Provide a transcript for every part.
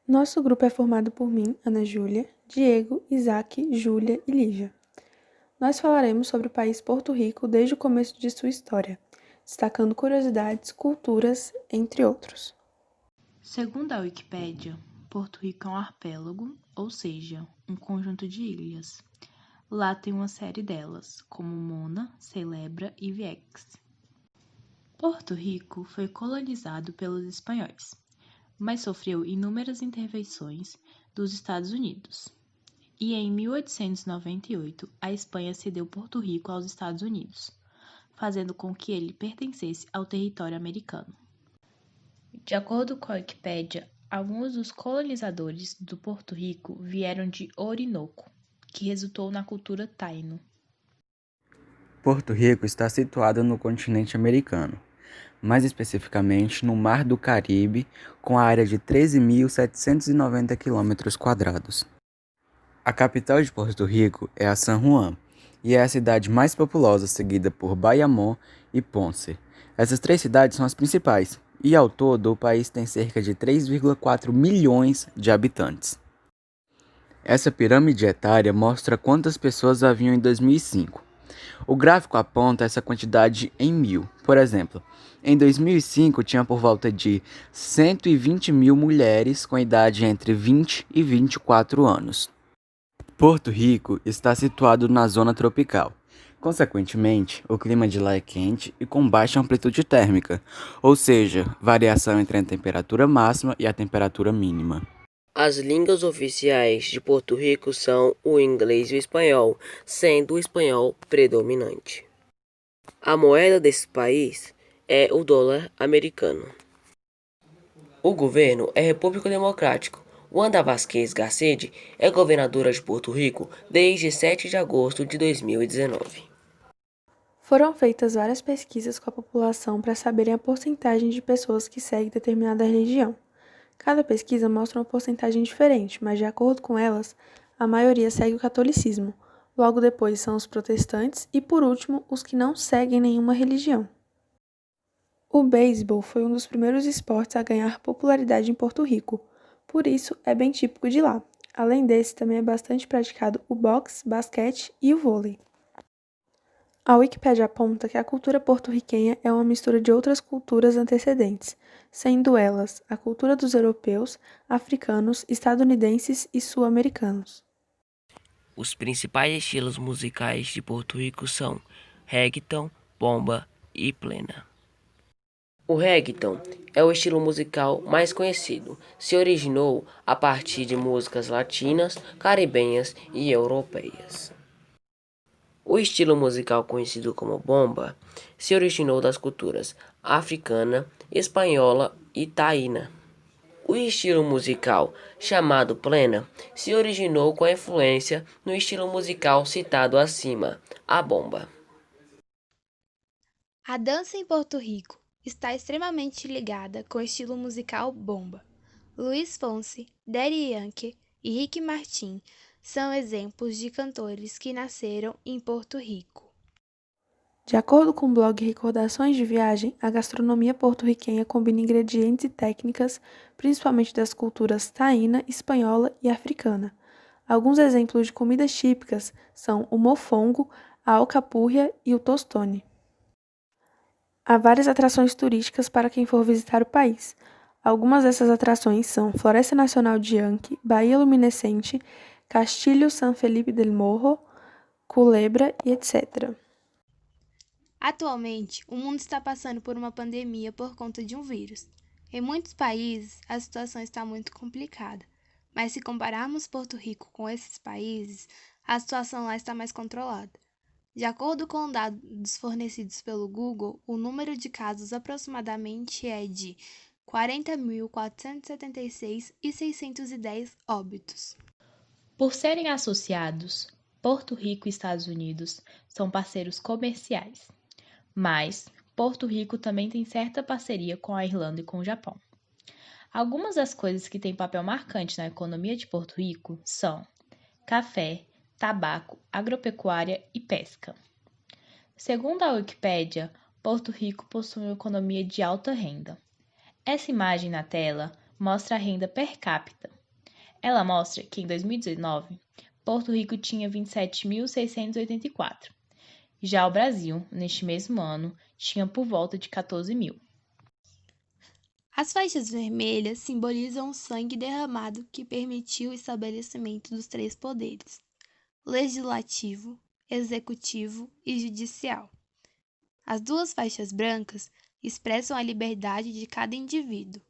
Nosso grupo é formado por mim, Ana Júlia, Diego, Isaac, Júlia e Lívia. Nós falaremos sobre o país Porto Rico desde o começo de sua história, destacando curiosidades, culturas, entre outros. Segundo a Wikipédia, Porto Rico é um arquipélago, ou seja, um conjunto de ilhas. Lá tem uma série delas, como Mona, Celebra e Vieques. Porto Rico foi colonizado pelos espanhóis, mas sofreu inúmeras intervenções dos Estados Unidos. E em 1898, a Espanha cedeu Porto Rico aos Estados Unidos, fazendo com que ele pertencesse ao território americano. De acordo com a Wikipédia, alguns dos colonizadores do Porto Rico vieram de Orinoco, que resultou na cultura taíno. Porto Rico está situado no continente americano, mais especificamente no Mar do Caribe, com a área de 13.790 km². A capital de Porto Rico é a San Juan, e é a cidade mais populosa, seguida por Bayamón e Ponce. Essas três cidades são as principais, e ao todo o país tem cerca de 3,4 milhões de habitantes. Essa pirâmide etária mostra quantas pessoas haviam em 2005. O gráfico aponta essa quantidade em mil. Por exemplo, em 2005 tinha por volta de 120 mil mulheres com idade entre 20 e 24 anos. Porto Rico está situado na zona tropical. Consequentemente, o clima de lá é quente e com baixa amplitude térmica, ou seja, variação entre a temperatura máxima e a temperatura mínima. As línguas oficiais de Porto Rico são o inglês e o espanhol, sendo o espanhol predominante. A moeda desse país é o dólar americano. O governo é Repúblico Democrático. Wanda Vazquez Garcede é governadora de Porto Rico desde 7 de agosto de 2019. Foram feitas várias pesquisas com a população para saberem a porcentagem de pessoas que seguem determinada religião. Cada pesquisa mostra uma porcentagem diferente, mas de acordo com elas, a maioria segue o catolicismo. Logo depois são os protestantes e, por último, os que não seguem nenhuma religião. O beisebol foi um dos primeiros esportes a ganhar popularidade em Porto Rico, por isso é bem típico de lá. Além desse, também é bastante praticado o boxe, basquete e o vôlei. A Wikipédia aponta que a cultura porto-riquenha é uma mistura de outras culturas antecedentes, sendo elas a cultura dos europeus, africanos, estadunidenses e sul-americanos. Os principais estilos musicais de Porto Rico são reggaeton, bomba e plena. O reggaeton é o estilo musical mais conhecido. Se originou a partir de músicas latinas, caribenhas e europeias. O estilo musical conhecido como bomba se originou das culturas africana, espanhola e taína. O estilo musical chamado plena se originou com a influência no estilo musical citado acima, a bomba. A dança em Porto Rico está extremamente ligada com o estilo musical bomba. Luiz Fonsi, Daddy Yankee e Ricky Martin são exemplos de cantores que nasceram em Porto Rico. De acordo com o blog Recordações de Viagem, a gastronomia porto-riquenha combina ingredientes e técnicas, principalmente das culturas taína, espanhola e africana. Alguns exemplos de comidas típicas são o mofongo, a alcapurria e o tostone. Há várias atrações turísticas para quem for visitar o país. Algumas dessas atrações são Floresta Nacional de Yankee, Baía Luminescente, Castilho San Felipe del Morro, Culebra e etc. Atualmente, o mundo está passando por uma pandemia por conta de um vírus. Em muitos países, a situação está muito complicada, mas se compararmos Porto Rico com esses países, a situação lá está mais controlada. De acordo com dados fornecidos pelo Google, o número de casos aproximadamente é de 40.476 e 610 óbitos. Por serem associados, Porto Rico e Estados Unidos são parceiros comerciais, mas Porto Rico também tem certa parceria com a Irlanda e com o Japão. Algumas das coisas que têm papel marcante na economia de Porto Rico são café, tabaco, agropecuária e pesca. Segundo a Wikipédia, Porto Rico possui uma economia de alta renda. Essa imagem na tela mostra a renda per capita. Ela mostra que em 2019, Porto Rico tinha 27.684. Já o Brasil, neste mesmo ano, tinha por volta de 14.000. As faixas vermelhas simbolizam o sangue derramado que permitiu o estabelecimento dos três poderes: legislativo, executivo e judicial. As duas faixas brancas expressam a liberdade de cada indivíduo.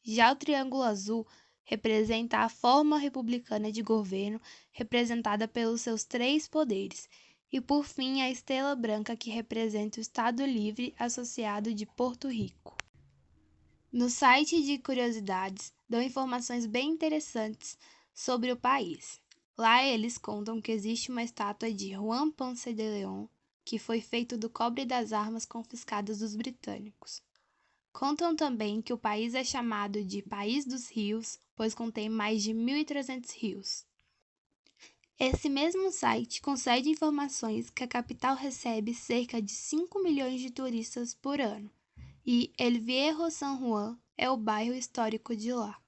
Já o triângulo azul representa a forma republicana de governo representada pelos seus três poderes, e por fim a estrela branca que representa o Estado Livre Associado de Porto Rico. No site de curiosidades dão informações bem interessantes sobre o país. Lá eles contam que existe uma estátua de Juan Ponce de León, que foi feito do cobre das armas confiscadas dos britânicos. Contam também que o país é chamado de País dos Rios, pois contém mais de 1.300 rios. Esse mesmo site concede informações que a capital recebe cerca de 5 milhões de turistas por ano, e El Viejo San Juan é o bairro histórico de lá.